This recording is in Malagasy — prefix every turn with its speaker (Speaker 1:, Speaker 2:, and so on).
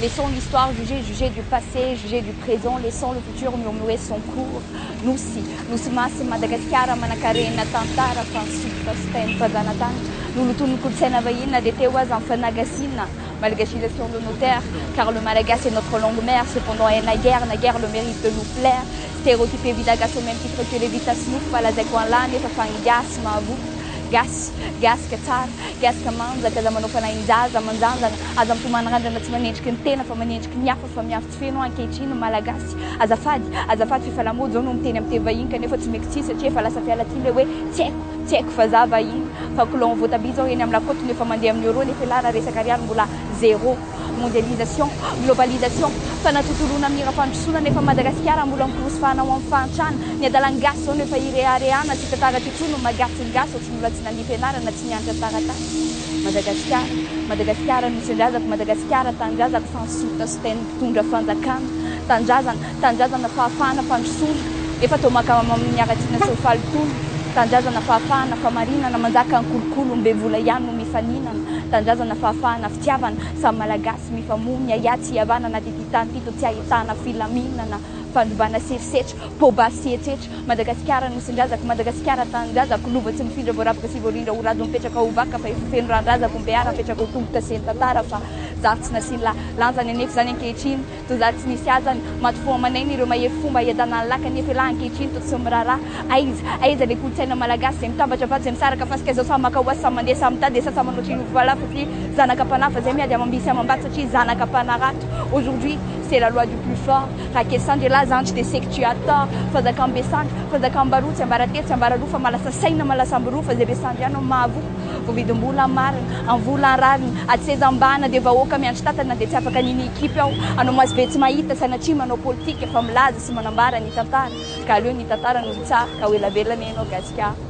Speaker 1: Laissons l'histoire juger du passé, juger du présent, laissons le futur murmurer son cours. Nosy masy Madagasikara manakarena tantara fa nisotra sy tainy mpazanatany noloton'ny kolotsaina vahiny dia teo azy amin'ny fanagasinna malgagisation de nos terres, car le malagasy est notre longue mère. Cependant, elle n'a guère le mérite de nous plaire. Stéréotypé vidagas au même titre que les vitas nous, falazeko an efa fangasy mahavoky. Gasika tsara, gasika manjaka aza manao fanahin-jaza manjanjana, aza mitomanarandana tsy manendriky ny tena fa manendriky ny hafa fa miafy tsy feno ankehitriny malagasy. Azafady fifalamody zao no miteny amin'ny teny vahiny kanefa tsy maiky tsy satria efa lasa fialatiny le hoe tsy haiko fa za vahiny fa kolon voatabia zao eny amin'ny lakotony efa mandeha amin'ny euro nefa lara resaka ariary mbola zéro. Mondialisation, globalisation, fanatontolona amin'ny rafandrosoana nefa Madagasikara mbola mikorosofana ao amin'ny fantrana. Ny adalangasy zao nefa irehareana tsy tantara titsono magasingasy tsy mbola tsy nandihy fianarana tsy nianatra taratasy. Madagasikara misy andrazako Madagasikara tanindrazako fansota sy teny mpitondra fanjakana tanindrazana fahafahana fandrosoana efa tao maka amin'ny aratsiana sy falitona tanindrazana fahafahana famarinana manjaka ny kolokolo mbe vola ihany no mifaninana tanindrazana fahafahana fitiavana samy malagasy mifamono iatsy iavanana ty tany tito tsy ahitana filaminana fandrombana serisetra poba sietrehtra Madagasikara nosy andrazako Madagasikara tanindrazako lova tsy mifindra voaravaka sy voarindra ho razo mipetraka ho vaka fa efa feno randrazako mbeara mipetraka ho tongotra seny tantara fa za tsy nasiny lanjany anefa zany ankehitriny to za tsy nisy azany maty fo amanainy ireo mahery fomba iadana ny laka nefa lahy ankehitriny to tsy miraharaha aiza le kolotsaina malagasy zay mitambatra vatsy misaraka fasika zao samy maka oasy samy mandeha samy mitady sa samy manao trino falafa satria zanaka mpanafa zay miady amambisy amambaty satria zanaka mpanarato. Aujourd'hui c'est la loi du plus fort raha kesandry la zany tsy de seky tu as tort fazaka mbesandry fazaka mbaroa tsy ambaratetsy ambararoa fa malasa saina malasa ambiroa fa zay besandry ihany mahavoka voavidim-bola marina amin'ny vola rarina atseza ambana dia vahoaka miandry tatana dia tsy afaka niny ekipy ao anao maso be tsy mahita sanatria manao politika efa milaza sy manambara ny tantara ka aleo ny tantara no tsara ka ho elavelana ianao Gasikara.